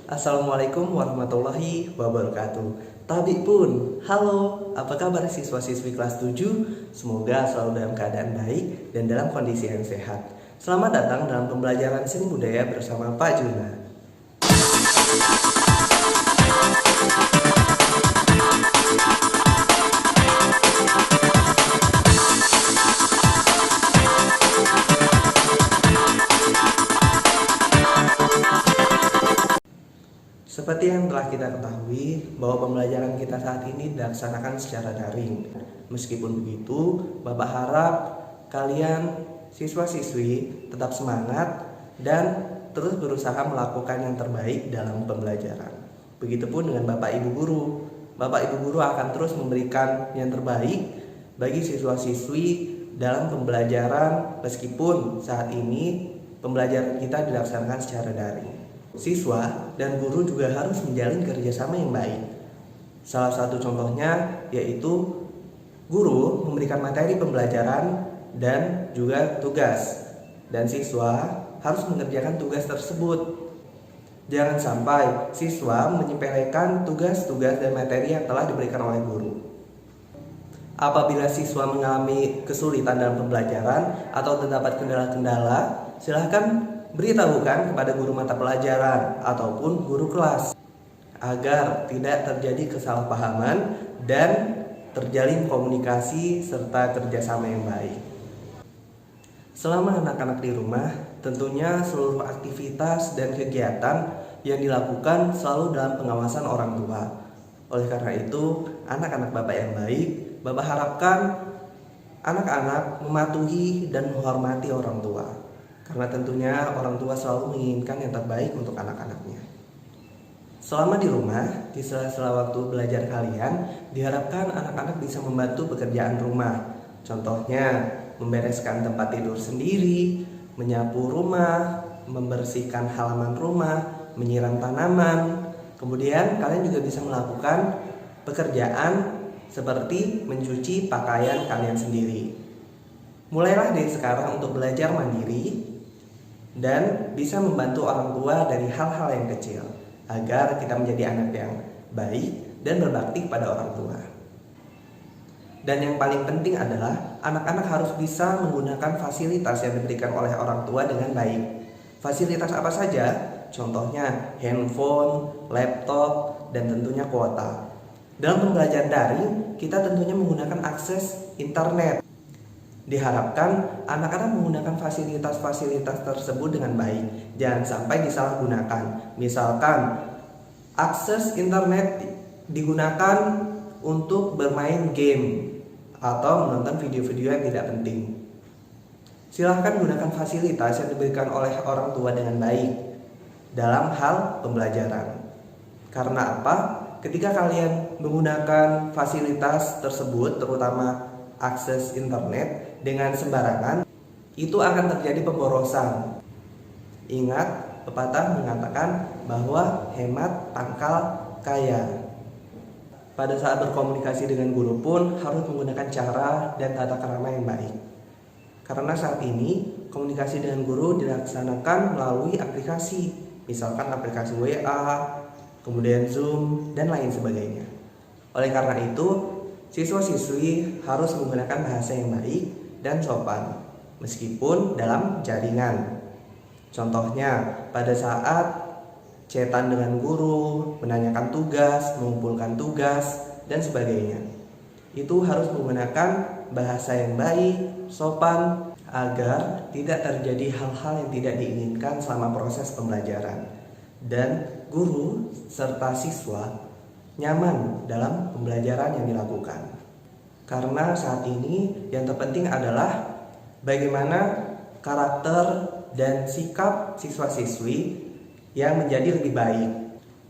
Assalamualaikum warahmatullahi wabarakatuh. Tabi pun, halo, apa kabar siswa-siswi kelas 7? Semoga selalu dalam keadaan baik dan dalam kondisi yang sehat. Selamat datang dalam pembelajaran seni budaya bersama Pak Juna. Seperti yang telah kita ketahui bahwa pembelajaran kita saat ini dilaksanakan secara daring. Meskipun begitu, Bapak harap kalian siswa-siswi tetap semangat dan terus berusaha melakukan yang terbaik dalam pembelajaran. Begitupun dengan Bapak Ibu Guru. Bapak Ibu Guru akan terus memberikan yang terbaik bagi siswa-siswi dalam pembelajaran meskipun saat ini pembelajaran kita dilaksanakan secara daring. Siswa dan guru juga harus menjalin kerjasama yang baik. Salah satu contohnya yaitu guru memberikan materi pembelajaran dan juga tugas, dan siswa harus mengerjakan tugas tersebut. Jangan sampai siswa menyepelekan tugas-tugas dan materi yang telah diberikan oleh guru. Apabila siswa mengalami kesulitan dalam pembelajaran atau terdapat kendala-kendala, silahkan beritahukan kepada guru mata pelajaran ataupun guru kelas agar tidak terjadi kesalahpahaman dan terjalin komunikasi serta kerjasama yang baik. Selama anak-anak di rumah, tentunya seluruh aktivitas dan kegiatan yang dilakukan selalu dalam pengawasan orang tua. Oleh karena itu, anak-anak Bapak yang baik, Bapak harapkan anak-anak mematuhi dan menghormati orang tua. Karena tentunya orang tua selalu menginginkan yang terbaik untuk anak-anaknya. Selama di rumah, di sela-sela waktu belajar kalian, diharapkan anak-anak bisa membantu pekerjaan rumah. Contohnya, membereskan tempat tidur sendiri, menyapu rumah, membersihkan halaman rumah, menyiram tanaman. Kemudian kalian juga bisa melakukan pekerjaan seperti mencuci pakaian kalian sendiri. Mulailah dari sekarang untuk belajar mandiri dan bisa membantu orang tua dari hal-hal yang kecil agar kita menjadi anak yang baik dan berbakti pada orang tua. Dan yang paling penting adalah anak-anak harus bisa menggunakan fasilitas yang diberikan oleh orang tua dengan baik. Fasilitas apa saja? Contohnya handphone, laptop, dan tentunya kuota. Dalam pembelajaran daring, kita tentunya menggunakan akses internet. Diharapkan anak-anak menggunakan fasilitas-fasilitas tersebut dengan baik. Jangan sampai disalahgunakan. Misalkan akses internet digunakan untuk bermain game atau menonton video-video yang tidak penting. Silahkan gunakan fasilitas yang diberikan oleh orang tua dengan baik dalam hal pembelajaran. Karena apa? Ketika kalian menggunakan fasilitas tersebut, terutama akses internet dengan sembarangan, itu akan terjadi pemborosan. Ingat, pepatah mengatakan bahwa hemat pangkal kaya. Pada saat berkomunikasi dengan guru pun harus menggunakan cara dan tata krama yang baik. Karena saat ini komunikasi dengan guru dilaksanakan melalui aplikasi, misalkan aplikasi WA, kemudian Zoom, dan lain sebagainya. Oleh karena itu, siswa-siswi harus menggunakan bahasa yang baik dan sopan meskipun dalam jaringan. Contohnya pada saat chatan dengan guru, menanyakan tugas, mengumpulkan tugas, dan sebagainya. Itu harus menggunakan bahasa yang baik, sopan, agar tidak terjadi hal-hal yang tidak diinginkan selama proses pembelajaran. Dan guru serta siswa nyaman dalam pembelajaran yang dilakukan. Karena saat ini yang terpenting adalah bagaimana karakter dan sikap siswa-siswi yang menjadi lebih baik.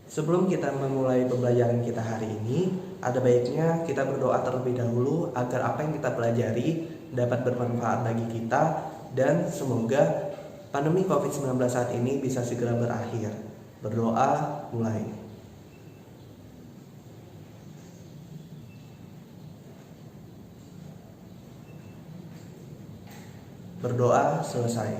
Sebelum kita memulai pembelajaran kita hari ini, ada baiknya kita berdoa terlebih dahulu agar apa yang kita pelajari dapat bermanfaat bagi kita dan semoga pandemi COVID-19 saat ini bisa segera berakhir. Berdoa mulai. Berdoa selesai.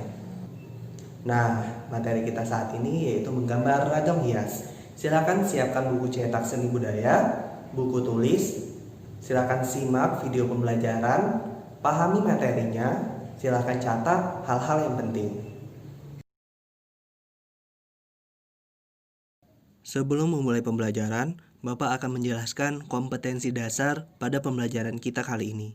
Nah, materi kita saat ini yaitu menggambar ragam hias. Silakan siapkan buku cetak seni budaya, buku tulis. Silakan simak video pembelajaran, pahami materinya. Silakan catat hal-hal yang penting. Sebelum memulai pembelajaran, Bapak akan menjelaskan kompetensi dasar pada pembelajaran kita kali ini.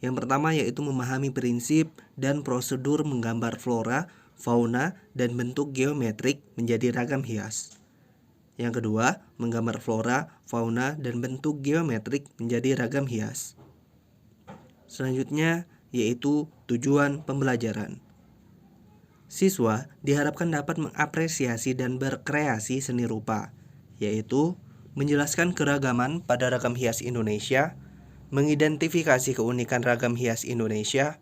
Yang pertama yaitu memahami prinsip dan prosedur menggambar flora, fauna, dan bentuk geometrik menjadi ragam hias. Yang kedua, menggambar flora, fauna, dan bentuk geometrik menjadi ragam hias. Selanjutnya yaitu tujuan pembelajaran. Siswa diharapkan dapat mengapresiasi dan berkreasi seni rupa, yaitu menjelaskan keragaman pada ragam hias Indonesia, mengidentifikasi keunikan ragam hias Indonesia,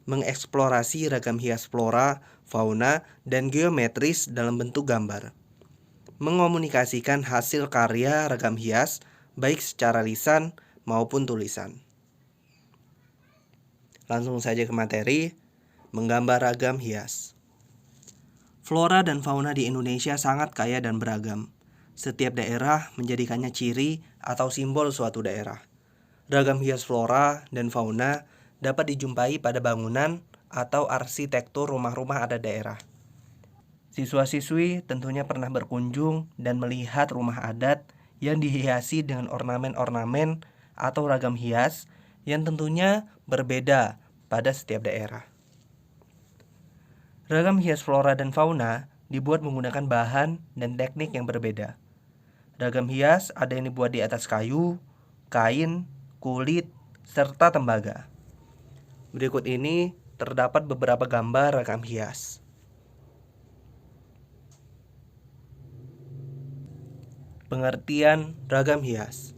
mengeksplorasi ragam hias flora, fauna, dan geometris dalam bentuk gambar, mengomunikasikan hasil karya ragam hias baik secara lisan maupun tulisan. Langsung saja ke materi, menggambar ragam hias. Flora dan fauna di Indonesia sangat kaya dan beragam. Setiap daerah menjadikannya ciri atau simbol suatu daerah. Ragam hias flora dan fauna dapat dijumpai pada bangunan atau arsitektur rumah-rumah adat daerah. Siswa-siswi tentunya pernah berkunjung dan melihat rumah adat yang dihiasi dengan ornamen-ornamen atau ragam hias yang tentunya berbeda pada setiap daerah. Ragam hias flora dan fauna dibuat menggunakan bahan dan teknik yang berbeda. Ragam hias ada yang dibuat di atas kayu, kain, kulit, serta tembaga. Berikut ini terdapat beberapa gambar ragam hias. Pengertian ragam hias.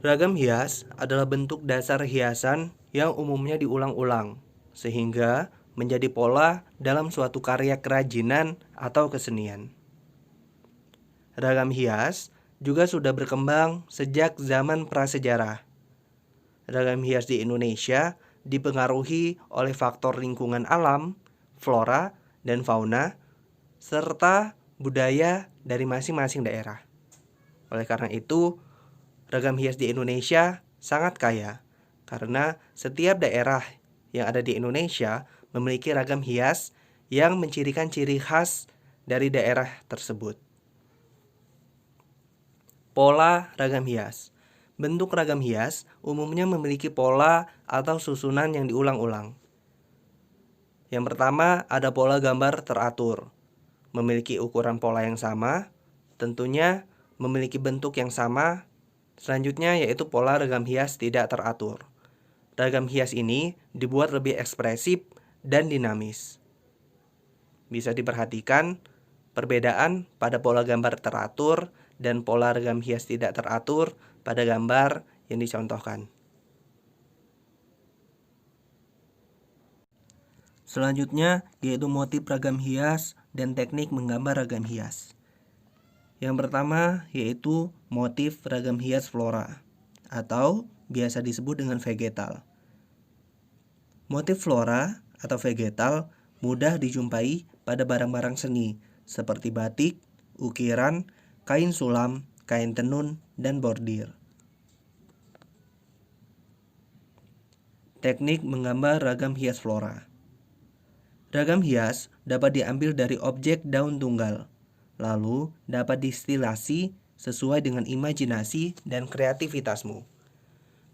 Ragam hias adalah bentuk dasar hiasan yang umumnya diulang-ulang, sehingga menjadi pola dalam suatu karya kerajinan atau kesenian. Ragam hias juga sudah berkembang sejak zaman prasejarah. Ragam hias di Indonesia dipengaruhi oleh faktor lingkungan alam, flora dan fauna, serta budaya dari masing-masing daerah. Oleh karena itu, ragam hias di Indonesia sangat kaya, karena setiap daerah yang ada di Indonesia memiliki ragam hias yang mencirikan ciri khas dari daerah tersebut. Pola ragam hias. Bentuk ragam hias umumnya memiliki pola atau susunan yang diulang-ulang. Yang pertama ada pola gambar teratur. Memiliki ukuran pola yang sama, tentunya memiliki bentuk yang sama. Selanjutnya yaitu pola ragam hias tidak teratur. Ragam hias ini dibuat lebih ekspresif dan dinamis. Bisa diperhatikan perbedaan pada pola gambar teratur dan pola ragam hias tidak teratur pada gambar yang dicontohkan. Selanjutnya yaitu motif ragam hias dan teknik menggambar ragam hias. Yang pertama yaitu motif ragam hias flora atau biasa disebut dengan vegetal. Motif flora atau vegetal mudah dijumpai pada barang-barang seni seperti batik, ukiran, kain sulam, kain tenun, dan bordir. Teknik menggambar ragam hias flora. Ragam hias dapat diambil dari objek daun tunggal, lalu dapat distilasi sesuai dengan imajinasi dan kreativitasmu.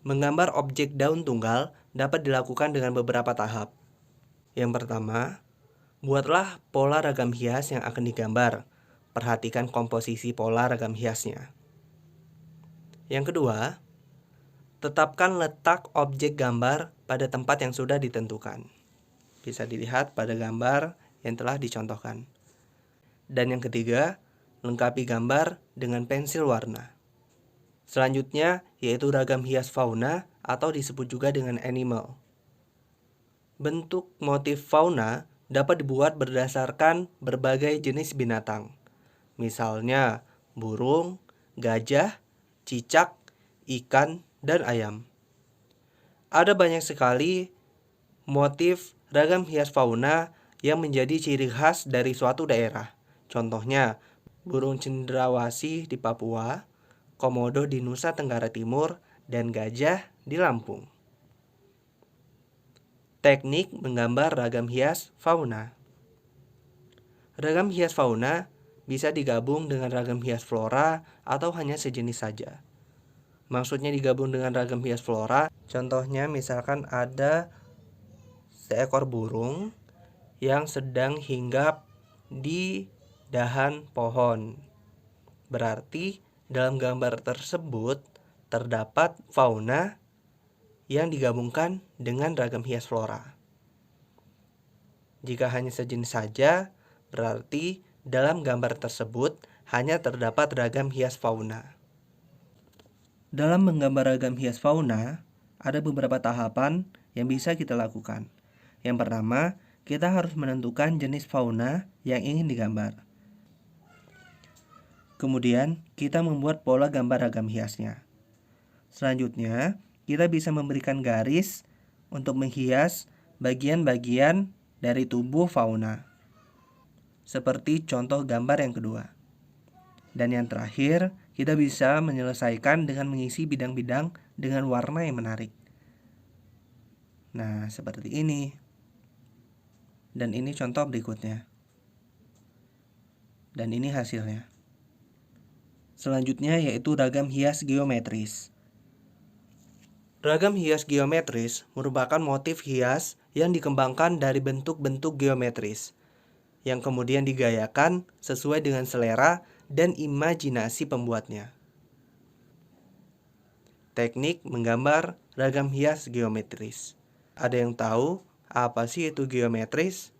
Menggambar objek daun tunggal dapat dilakukan dengan beberapa tahap. Yang pertama, buatlah pola ragam hias yang akan digambar. Perhatikan komposisi pola ragam hiasnya. Yang kedua, tetapkan letak objek gambar pada tempat yang sudah ditentukan. Bisa dilihat pada gambar yang telah dicontohkan. Dan yang ketiga, lengkapi gambar dengan pensil warna. Selanjutnya yaitu ragam hias fauna atau disebut juga dengan animal. Bentuk motif fauna dapat dibuat berdasarkan berbagai jenis binatang. Misalnya burung, gajah, cicak, ikan, dan ayam. Ada banyak sekali motif ragam hias fauna yang menjadi ciri khas dari suatu daerah. Contohnya, burung cendrawasih di Papua, komodo di Nusa Tenggara Timur, dan gajah di Lampung. Teknik menggambar ragam hias fauna. Ragam hias fauna bisa digabung dengan ragam hias flora atau hanya sejenis saja. Maksudnya digabung dengan ragam hias flora, contohnya misalkan ada seekor burung yang sedang hinggap di dahan pohon. Berarti dalam gambar tersebut terdapat fauna yang digabungkan dengan ragam hias flora. Jika hanya sejenis saja, berarti dalam gambar tersebut hanya terdapat ragam hias fauna. Dalam menggambar ragam hias fauna, ada beberapa tahapan yang bisa kita lakukan. Yang pertama, kita harus menentukan jenis fauna yang ingin digambar. Kemudian, kita membuat pola gambar ragam hiasnya. Selanjutnya, kita bisa memberikan garis untuk menghias bagian-bagian dari tubuh fauna, seperti contoh gambar yang kedua. Dan yang terakhir, kita bisa menyelesaikan dengan mengisi bidang-bidang dengan warna yang menarik. Nah, seperti ini. Dan ini contoh berikutnya. Dan ini hasilnya. Selanjutnya yaitu ragam hias geometris. Ragam hias geometris merupakan motif hias yang dikembangkan dari bentuk-bentuk geometris, yang kemudian digayakan sesuai dengan selera dan imajinasi pembuatnya. Teknik menggambar ragam hias geometris. Ada yang tahu apa sih itu geometris?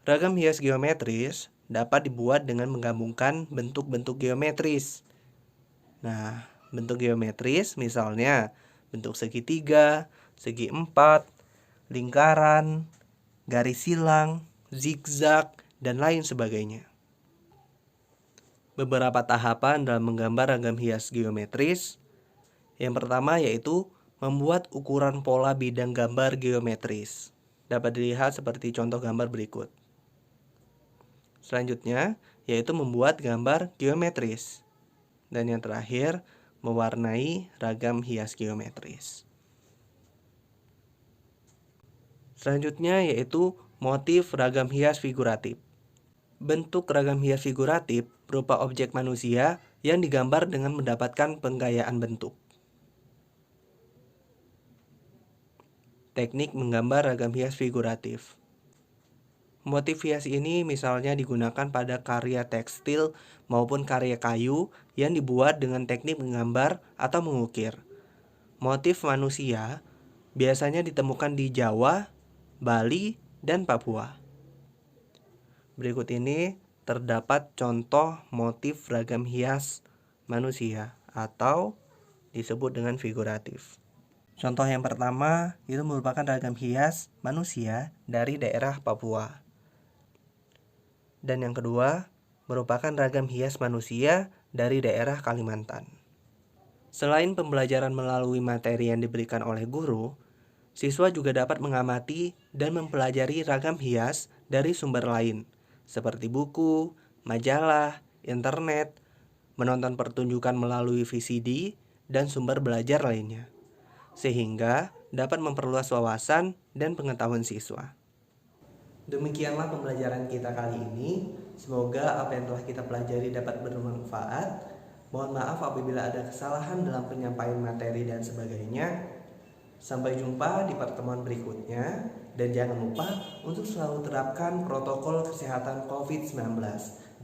Ragam hias geometris dapat dibuat dengan menggabungkan bentuk-bentuk geometris. Nah, bentuk geometris misalnya bentuk segitiga, segi empat, lingkaran, garis silang, zigzag, dan lain sebagainya. Beberapa tahapan dalam menggambar ragam hias geometris. Yang pertama yaitu membuat ukuran pola bidang gambar geometris. Dapat dilihat seperti contoh gambar berikut. Selanjutnya yaitu membuat gambar geometris. Dan yang terakhir, mewarnai ragam hias geometris. Selanjutnya yaitu motif ragam hias figuratif. Bentuk ragam hias figuratif berupa objek manusia yang digambar dengan mendapatkan penggayaan bentuk. Teknik menggambar ragam hias figuratif. Motif hias ini misalnya digunakan pada karya tekstil maupun karya kayu yang dibuat dengan teknik menggambar atau mengukir. Motif manusia biasanya ditemukan di Jawa, Bali, dan Papua. Berikut ini terdapat contoh motif ragam hias manusia atau disebut dengan figuratif. Contoh yang pertama itu merupakan ragam hias manusia dari daerah Papua. Dan yang kedua merupakan ragam hias manusia dari daerah Kalimantan. Selain pembelajaran melalui materi yang diberikan oleh guru, siswa juga dapat mengamati dan mempelajari ragam hias dari sumber lain, seperti buku, majalah, internet, menonton pertunjukan melalui VCD, dan sumber belajar lainnya, sehingga dapat memperluas wawasan dan pengetahuan siswa. Demikianlah pembelajaran kita kali ini. Semoga apa yang telah kita pelajari dapat bermanfaat. Mohon maaf apabila ada kesalahan dalam penyampaian materi dan sebagainya. Sampai jumpa di pertemuan berikutnya. Dan jangan lupa untuk selalu terapkan protokol kesehatan COVID-19.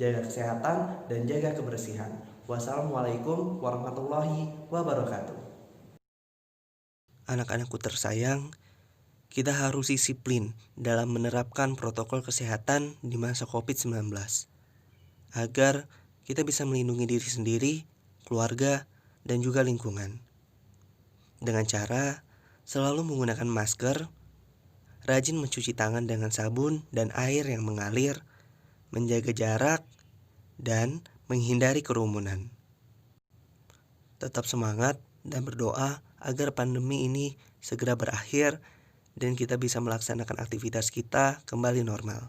Jaga kesehatan dan jaga kebersihan. Wassalamualaikum warahmatullahi wabarakatuh. Anak-anakku tersayang, kita harus disiplin dalam menerapkan protokol kesehatan di masa COVID-19 agar kita bisa melindungi diri sendiri, keluarga, dan juga lingkungan. Dengan cara selalu menggunakan masker, rajin mencuci tangan dengan sabun dan air yang mengalir, menjaga jarak, dan menghindari kerumunan. Tetap semangat dan berdoa agar pandemi ini segera berakhir dan kita bisa melaksanakan aktivitas kita kembali normal.